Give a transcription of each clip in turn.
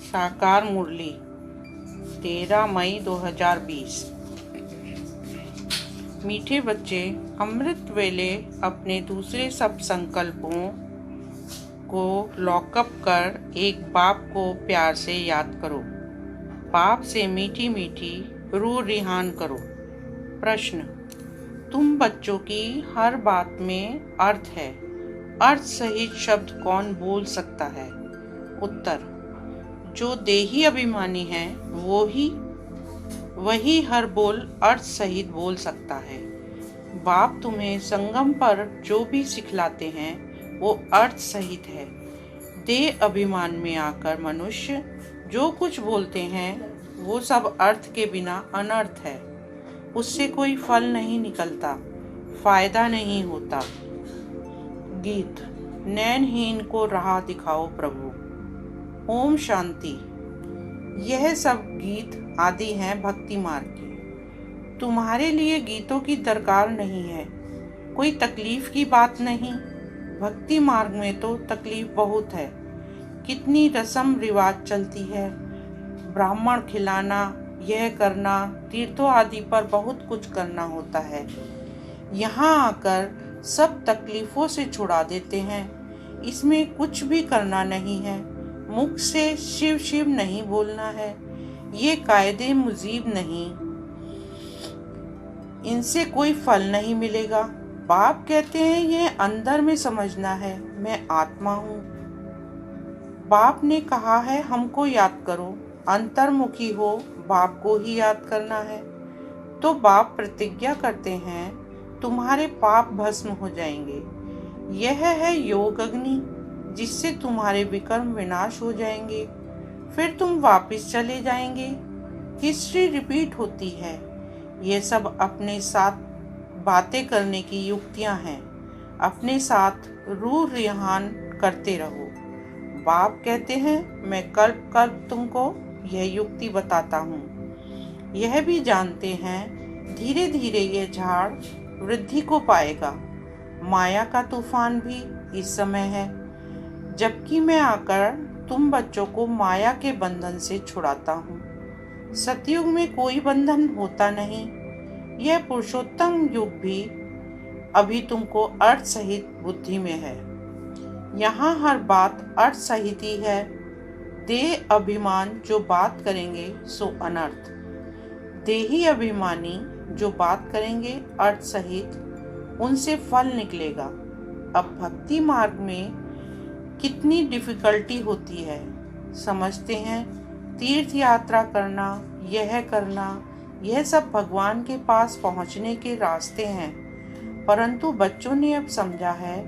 साकार मुरली 13 मई 2020। मीठे बच्चे, अमृत वेले अपने दूसरे सब संकल्पों को लॉकअप कर एक बाप को प्यार से याद करो। बाप से मीठी मीठी रूह रिहान करो। प्रश्न: तुम बच्चों की हर बात में अर्थ है, अर्थ सहित शब्द कौन बोल सकता है? उत्तर: जो देही अभिमानी है वही हर बोल अर्थ सहित बोल सकता है। बाप तुम्हें संगम पर जो भी सिखलाते हैं वो अर्थ सहित है। देह अभिमान में आकर मनुष्य जो कुछ बोलते हैं वो सब अर्थ के बिना अनर्थ है। उससे कोई फल नहीं निकलता, फायदा नहीं होता। गीत: नैनहीन को राह दिखाओ प्रभु। ओम शांति। यह सब गीत आदि हैं भक्ति मार्ग के। तुम्हारे लिए गीतों की दरकार नहीं है, कोई तकलीफ की बात नहीं। भक्ति मार्ग में तो तकलीफ बहुत है। कितनी रस्म रिवाज चलती है, ब्राह्मण खिलाना, यह करना, तीर्थों आदि पर बहुत कुछ करना होता है। यहाँ आकर सब तकलीफों से छुड़ा देते हैं। इसमें कुछ भी करना नहीं है, मुख से शिव शिव नहीं बोलना है। ये कायदे मुजीब नहीं, इनसे कोई फल नहीं मिलेगा। बाप कहते हैं ये अंदर में समझना है, मैं आत्मा हूँ। बाप ने कहा है हमको याद करो, अंतर्मुखी हो, बाप को ही याद करना है। तो बाप प्रतिज्ञा करते हैं तुम्हारे पाप भस्म हो जाएंगे। यह है योग अग्नि, जिससे तुम्हारे विकर्म विनाश हो जाएंगे। फिर तुम वापस चले जाएंगे। हिस्ट्री रिपीट होती है। ये सब अपने साथ बातें करने की युक्तियां हैं। अपने साथ रूह रिहान करते रहो। बाप कहते हैं मैं कल्प कल्प तुमको यह युक्ति बताता हूँ। यह भी जानते हैं धीरे धीरे ये झाड़ वृद्धि को पाएगा। माया का तूफान भी इस समय है, जबकि मैं आकर तुम बच्चों को माया के बंधन से छुड़ाता हूँ। सतयुग में कोई बंधन होता नहीं। यह पुरुषोत्तम युग भी अभी तुमको अर्थ सहित बुद्धि में है। यहाँ हर बात अर्थ सहित ही है। देह अभिमान जो बात करेंगे सो अनर्थ, देही अभिमानी जो बात करेंगे अर्थ सहित, उनसे फल निकलेगा। अब भक्ति मार्ग में कितनी डिफिकल्टी होती है। समझते हैं तीर्थ यात्रा करना, यह सब भगवान के पास पहुंचने के रास्ते हैं। परंतु बच्चों ने अब समझा है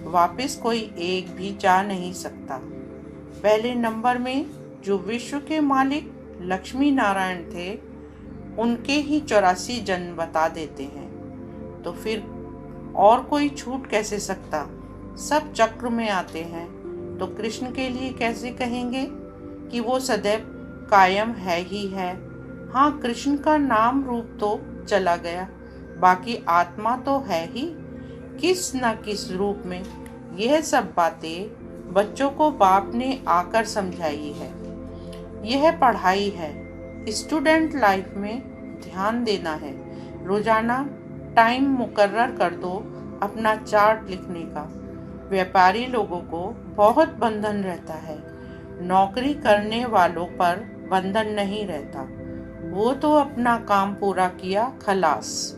वापस कोई एक भी जा नहीं सकता। पहले नंबर में जो विश्व के मालिक लक्ष्मी नारायण थे, उनके ही 84 जन्म बता देते हैं। तो फिर और कोई छूट कैसे सकता? सब चक्र में आते हैं, तो कृष्ण के लिए कैसे कहेंगे कि वो सदैव कायम है ही है? हाँ, कृष्ण का नाम रूप तो चला गया, बाकी आत्मा तो है ही, किस न किस रूप में। यह सब बातें बच्चों को बाप ने आकर समझाई है। यह पढ़ाई है। स्टूडेंट लाइफ में ध्यान देना है। रोजाना टाइम मुकर्रर कर दो अपना चार्ट लिखने का। व्यापारी लोगों को बहुत बंधन रहता है, नौकरी करने वालों पर बंधन नहीं रहता। वो तो अपना काम पूरा किया, खलास।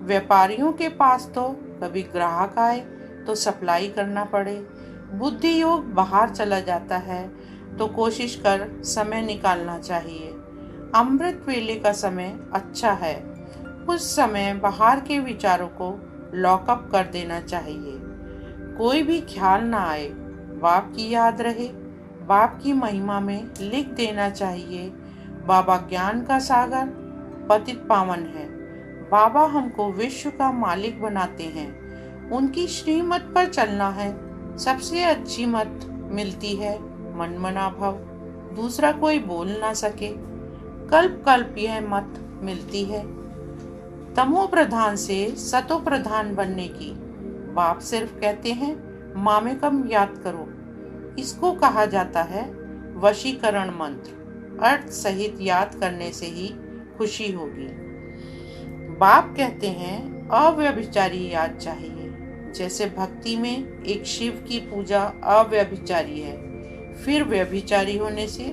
व्यापारियों के पास तो कभी ग्राहक आए तो सप्लाई करना पड़े। बुद्धि योग बाहर चला जाता है तो कोशिश कर समय निकालना चाहिए। अमृत वेले का समय अच्छा है। उस समय बाहर के विचारों को लॉकअप कर देना चाहिए। कोई भी ख्याल ना आए, बाप की याद रहे। बाप की महिमा में लिख देना चाहिए बाबा ज्ञान का सागर पतित पावन है। बाबा हमको विश्व का मालिक बनाते हैं। उनकी श्रीमत पर चलना है। सबसे अच्छी मत मिलती है मनमना भव, दूसरा कोई बोल ना सके। कल्प कल्प यह मत मिलती है। तमो प्रधान से सतो प्रधान बनने की। बाप सिर्फ कहते हैं मामेकम याद करो। इसको कहा जाता है वशीकरण मंत्र अर्थ सहित याद करने से ही खुशी होगी। बाप कहते हैं अव्यभिचारी याद चाहिए। जैसे भक्ति में एक शिव की पूजा अव्यभिचारी है, फिर व्यभिचारी होने से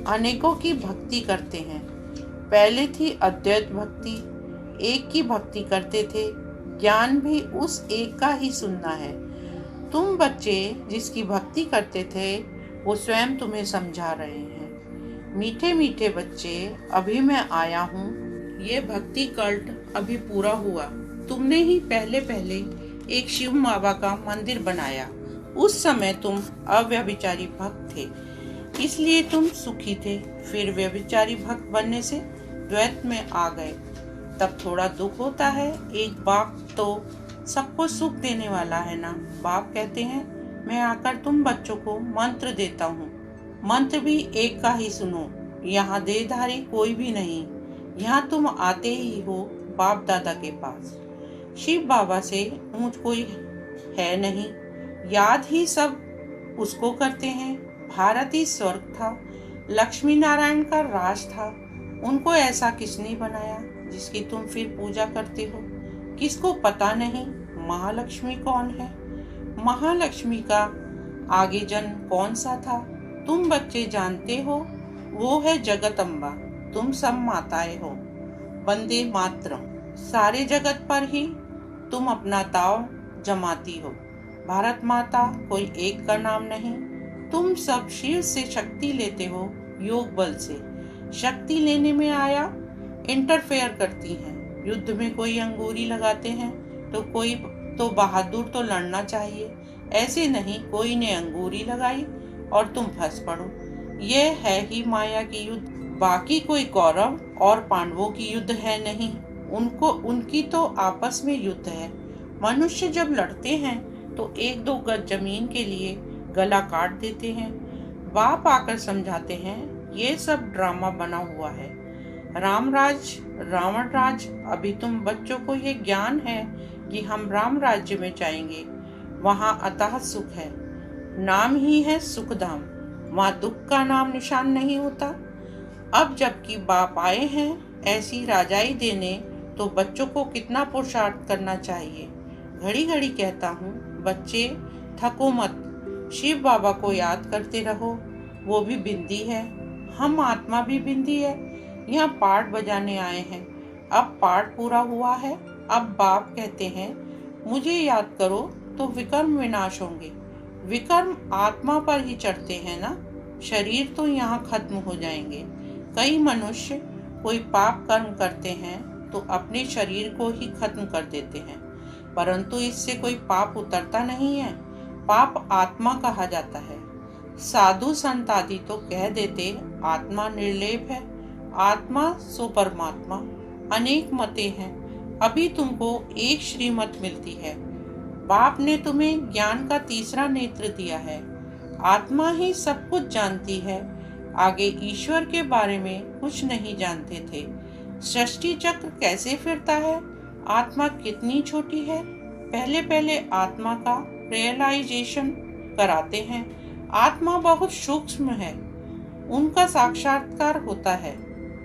अनेकों की भक्ति करते हैं। पहले थी अद्वैत भक्ति, एक की भक्ति करते थे, ज्ञान भी उस एक का ही सुनना है। तुम बच्चे जिसकी भक्ति करते थे वो स्वयं तुम्हें समझा रहे हैं। मीठे मीठे बच्चे, अभी मैं आया हूँ। ये भक्ति कल्ट अभी पूरा हुआ। तुमने ही पहले पहले एक शिव बाबा का मंदिर बनाया। उस समय तुम अव्यभिचारी भक्त थे, इसलिए तुम सुखी थे। फिर व्यभिचारी भक्त बनने से द्वैत में आ गए, तब थोड़ा दुख होता है। एक बाप तो सबको सुख देने वाला है ना। बाप कहते हैं मैं आकर तुम बच्चों को मंत्र देता हूँ। मंत्र भी एक का ही सुनो, यहाँ देहधारी कोई भी नहीं। यहाँ तुम आते ही हो बाप दादा के पास। शिव बाबा से ऊंच कोई है नहीं, याद ही सब उसको करते हैं। भारत ही स्वर्ग था, लक्ष्मी नारायण का राज था। उनको ऐसा किसने बनाया जिसकी तुम फिर पूजा करते हो? किसको पता नहीं महालक्ष्मी कौन है? महालक्ष्मी का आगे जन्म कौन सा था? तुम बच्चे जानते हो, वो है जगत अम्बा। तुम सब माताएं हो। वंदे मातरम। सारे जगत पर ही तुम अपना दाव जमाती हो। भारत माता कोई एक का नाम नहीं। तुम सब शिव से शक्ति लेते हो, योग बल से। शक्ति लेने में आया इंटरफेयर करती हैं। युद्ध में कोई अंगूरी लगाते हैं तो कोई तो बहादुर तो लड़ना चाहिए। ऐसे नहीं कोई ने अंगूरी लगाई और तुम फंस पड़ो। यह है ही माया की युद्ध। बाकी कोई कौरव और पांडवों की युद्ध है नहीं। उनकी तो आपस में युद्ध है। मनुष्य जब लड़ते हैं तो एक दो गज जमीन के लिए गला काट देते हैं। बाप आकर समझाते हैं ये सब ड्रामा बना हुआ है। राम राज, रावण राज। अभी तुम बच्चों को ये ज्ञान है कि हम राम राज्य में जाएंगे, वहाँ अतः सुख है। नाम ही है सुखधाम, वहाँ दुख का नाम निशान नहीं होता। अब जबकि बाप आए हैं ऐसी राजाई देने, तो बच्चों को कितना पुरुषार्थ करना चाहिए। घड़ी घड़ी कहता हूँ बच्चे थको मत, शिव बाबा को याद करते रहो। वो भी बिंदी है, हम आत्मा भी बिंदी है। यहाँ पाठ बजाने आए हैं, अब पाठ पूरा हुआ है। अब बाप कहते हैं मुझे याद करो तो विकर्म विनाश होंगे। विकर्म आत्मा पर ही चढ़ते हैं ना, शरीर तो यहाँ खत्म हो जाएंगे। कई मनुष्य कोई पाप कर्म करते हैं तो अपने शरीर को ही खत्म कर देते हैं, परंतु इससे कोई पाप उतरता नहीं है। पाप आत्मा कहा जाता है। साधु संत आदि तो कह देते आत्मा निर्लेप है, आत्मा सो परमात्मा। अनेक मते हैं, अभी तुमको एक श्रीमत मिलती है। बाप ने तुम्हें ज्ञान का तीसरा नेत्र दिया है। आत्मा ही सब कुछ जानती है, आगे ईश्वर के बारे में कुछ नहीं जानते थे। सृष्टि चक्र कैसे फिरता है, आत्मा कितनी छोटी है। पहले पहले आत्मा का रियलाइजेशन कराते हैं। आत्मा बहुत सूक्ष्म है, उनका साक्षात्कार होता है।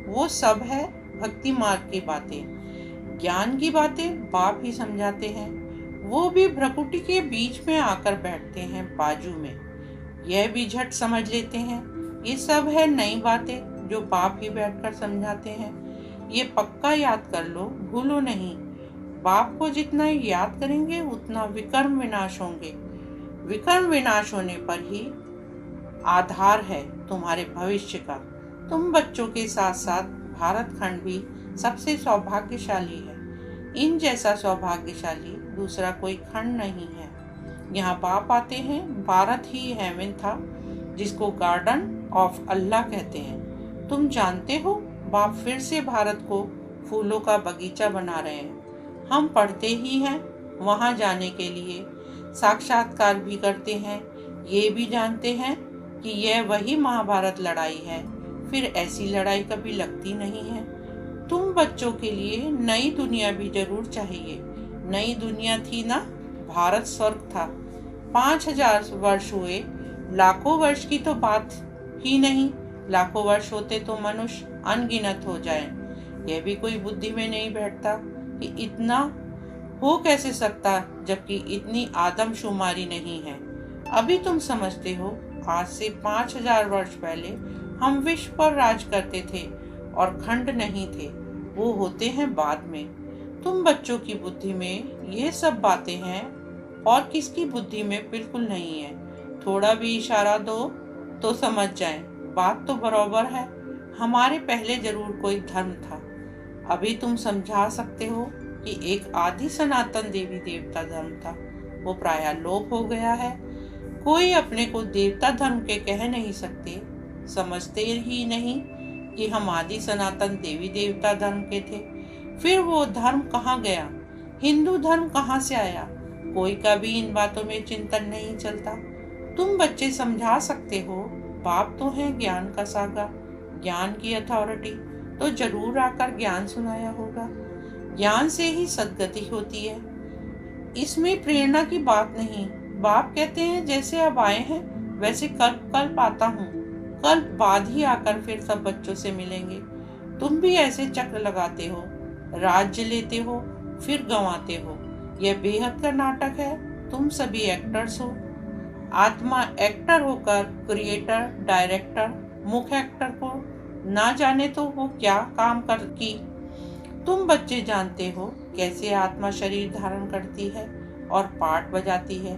वो सब है भक्ति मार्ग की बातें, ज्ञान की बातें बाप ही समझाते हैं। वो भी भ्रकुटी के बीच में आकर बैठते हैं बाजू में, यह भी झट समझ लेते हैं। ये सब है नई बातें जो बाप ही बैठकर समझाते हैं। ये पक्का याद कर लो, भूलो नहीं। बाप को जितना याद करेंगे उतना विकर्म विनाश होंगे। विकर्म विनाश होने पर ही आधार है तुम्हारे भविष्य का। तुम बच्चों के साथ साथ भारत खंड भी सबसे सौभाग्यशाली है। इन जैसा सौभाग्यशाली दूसरा कोई खंड नहीं है। यहाँ बाप आते हैं। भारत ही हेवन था, जिसको गार्डन ऑफ अल्लाह कहते हैं। तुम जानते हो बाप फिर से भारत को फूलों का बगीचा बना रहे हैं। हम पढ़ते ही हैं, वहाँ जाने के लिए साक्षात्कार भी करते हैं। ये भी जानते हैं कि यह वही महाभारत लड़ाई है, फिर ऐसी लड़ाई कभी लगती नहीं है। तुम बच्चों के लिए नई दुनिया भी जरूर चाहिए। नई दुनिया थी ना, भारत स्वर्ग था। 5000 वर्ष हुए, लाखों वर्ष की तो बात ही नहीं, लाखों वर्ष होते तो मनुष्य अनगिनत हो जाएं। यह भी कोई बुद्धि में नहीं बैठता कि इतना हो कैसे सकता, जबकि इतनी आदमशुमारी नहीं है। अभी तुम समझते हो, आज से 5000 वर्ष पहले हम विश्व पर राज करते थे और खंड नहीं थे, वो होते हैं बाद में। तुम बच्चों की बुद्धि में ये सब बातें हैं और किसकी बुद्धि में बिल्कुल नहीं है। थोड़ा भी इशारा दो तो समझ जाएं, बात तो बराबर है। हमारे पहले जरूर कोई धर्म था। अभी तुम समझा सकते हो कि एक आदि सनातन देवी देवता धर्म था, वो प्रायः लोप हो गया है। कोई अपने को देवता धर्म के कह नहीं सकते। समझते ही नहीं कि हम आदि सनातन देवी देवता धर्म के थे। फिर वो धर्म कहाँ गया? हिंदू धर्म कहाँ से आया? कोई का भी इन बातों में चिंतन नहीं चलता। तुम बच्चे समझा सकते हो, बाप तो है ज्ञान का सागर, ज्ञान की अथॉरिटी, तो जरूर आकर ज्ञान सुनाया होगा। ज्ञान से ही सद्गति होती है, इसमें प्रेरणा की बात नहीं। बाप कहते हैं जैसे अब आए हैं वैसे कल्प कल्प आता हूँ, कल्प बाद ही आकर फिर सब बच्चों से मिलेंगे। तुम भी ऐसे चक्र लगाते हो, राज्य लेते हो फिर गंवाते हो। यह बेहद का नाटक है। तुम सभी एक्टर्स हो। आत्मा एक्टर होकर क्रिएटर, डायरेक्टर, मुख्य एक्टर को ना जाने तो वो क्या काम कर की। तुम बच्चे जानते हो कैसे आत्मा शरीर धारण करती है और पार्ट बजाती है।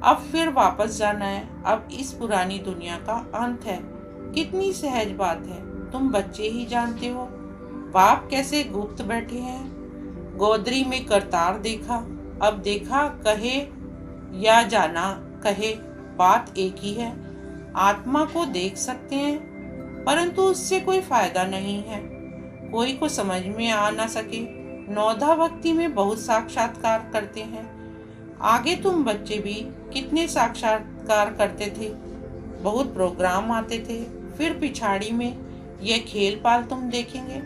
अब फिर वापस जाना है। अब इस पुरानी दुनिया का अंत है। कितनी सहज बात है, तुम बच्चे ही जानते हो। बाप कैसे गुप्त बैठे हैं। गोदरी में करतार देखा, अब देखा कहे या जाना कहे, बात एक ही है। आत्मा को देख सकते हैं परंतु उससे कोई फायदा नहीं है। कोई को समझ में आ ना सके। नौधा भक्ति में बहुत साक्षात्कार करते हैं। आगे तुम बच्चे भी कितने साक्षात्कार करते थे, बहुत प्रोग्राम आते थे। फिर पिछाड़ी में यह खेल पाल तुम देखेंगे।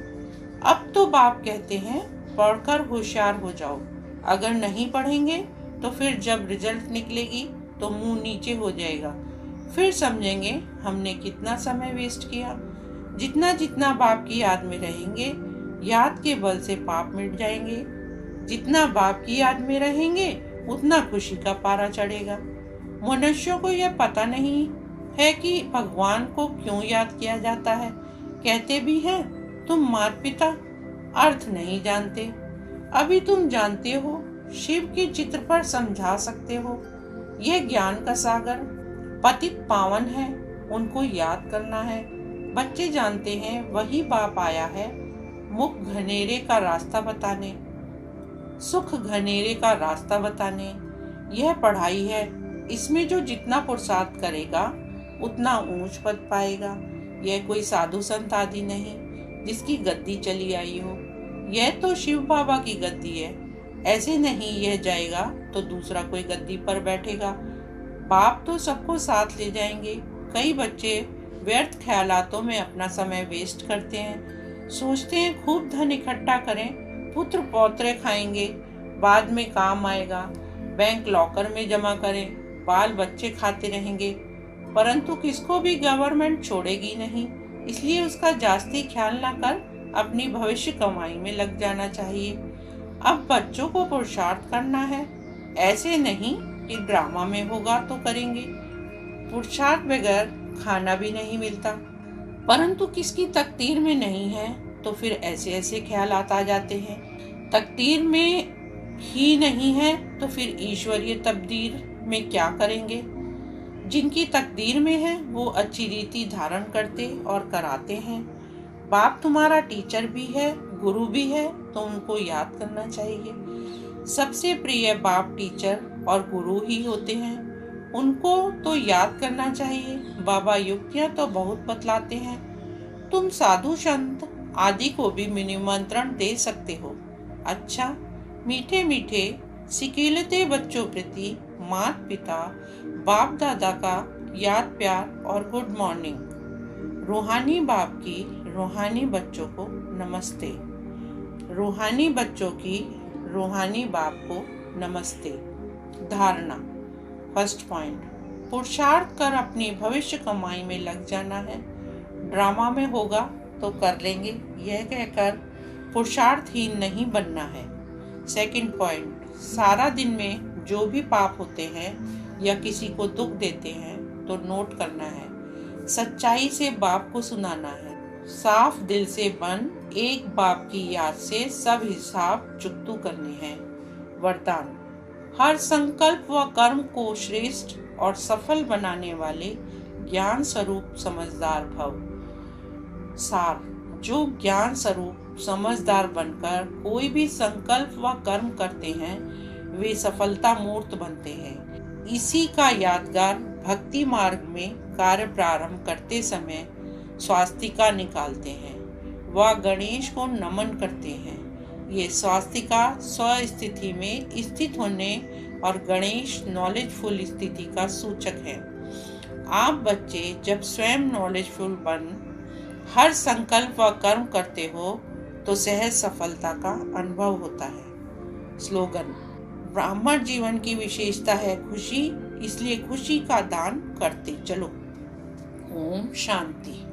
अब तो बाप कहते हैं पढ़कर होशियार हो जाओ। अगर नहीं पढ़ेंगे तो फिर जब रिजल्ट निकलेगी तो मुंह नीचे हो जाएगा। फिर समझेंगे हमने कितना समय वेस्ट किया। जितना जितना बाप की याद में रहेंगे, याद के बल से पाप मिट जाएंगे। जितना बाप की याद में रहेंगे उतना खुशी का पारा चढ़ेगा। मनुष्यों को यह पता नहीं है कि भगवान को क्यों याद किया जाता है। कहते भी हैं तुम माता पिता, अर्थ नहीं जानते। अभी तुम जानते हो, शिव के चित्र पर समझा सकते हो। यह ज्ञान का सागर पतित पावन है, उनको याद करना है। बच्चे जानते हैं वही बाप आया है मुख घनेरे का रास्ता बताने, सुख घनेरे का रास्ता बताने। यह पढ़ाई है, इसमें जो जितना पुरुषार्थ करेगा उतना ऊंच पद पाएगा। यह कोई साधु संत आदि नहीं जिसकी गद्दी चली आई हो। यह तो शिव बाबा की गद्दी है। ऐसे नहीं यह जाएगा तो दूसरा कोई गद्दी पर बैठेगा। बाप तो सबको साथ ले जाएंगे। कई बच्चे व्यर्थ ख्यालातों में अपना समय वेस्ट करते हैं। सोचते हैं खूब धन इकट्ठा करें, पुत्र पौत्रे खाएंगे, बाद में काम आएगा। बैंक लॉकर में जमा करें, बाल बच्चे खाते रहेंगे। परंतु किसको भी गवर्नमेंट छोड़ेगी नहीं, इसलिए उसका जास्ती ख्याल न कर अपनी भविष्य कमाई में लग जाना चाहिए। अब बच्चों को पुरुषार्थ करना है, ऐसे नहीं कि ड्रामा में होगा तो करेंगे। पुरुषार्थ बगैर खाना भी नहीं मिलता। परंतु किसकी तकदीर में नहीं है तो फिर ऐसे ऐसे ख्याल आ जाते हैं। तकदीर में ही नहीं है तो फिर ईश्वरीय तकदीर में क्या करेंगे। जिनकी तकदीर में है वो अच्छी रीति धारण करते और कराते हैं। बाप तुम्हारा टीचर भी है, गुरु भी है, तो उनको याद करना चाहिए। सबसे प्रिय बाप टीचर और गुरु ही होते हैं, उनको तो याद करना चाहिए। बाबा युक्तियाँ तो बहुत बतलाते हैं। तुम साधु संत आदि को भी निमंत्रण दे सकते हो। अच्छा, मीठे मीठे सिकीलते बच्चों प्रति माता पिता बाप दादा का याद प्यार और गुड मॉर्निंग। रूहानी बाप की रूहानी बच्चों को नमस्ते। रूहानी बच्चों की रूहानी बाप को नमस्ते। धारणा। फर्स्ट पॉइंट, पुरुषार्थ कर अपनी भविष्य कमाई में लग जाना है। ड्रामा में होगा तो कर लेंगे, यह कहकर पुरुषार्थहीन नहीं बनना है। सेकंड पॉइंट, सारा दिन में जो भी पाप होते हैं या किसी को दुख देते हैं तो नोट करना है। सच्चाई से बाप को सुनाना है। साफ दिल से बन एक बाप की याद से सब हिसाब चुकतू करने हैं। वरदान, हर संकल्प व कर्म को श्रेष्ठ और सफल बनाने वाले ज्ञान स्वरूप समझदार भव। सार, जो ज्ञान स्वरूप समझदार बनकर कोई भी संकल्प व कर्म करते हैं वे सफलता मूर्त बनते हैं। इसी का यादगार भक्ति मार्ग में कार्य प्रारंभ करते समय स्वास्तिका निकालते हैं व गणेश को नमन करते हैं। ये स्वास्तिका स्वस्थिति में स्थित होने और गणेश नॉलेजफुल स्थिति का सूचक है। आप बच्चे जब स्वयं नॉलेजफुल बन हर संकल्प व कर्म करते हो तो सहज सफलता का अनुभव होता है। स्लोगन, ब्राह्मण जीवन की विशेषता है खुशी, इसलिए खुशी का दान करते चलो। ओम शांति।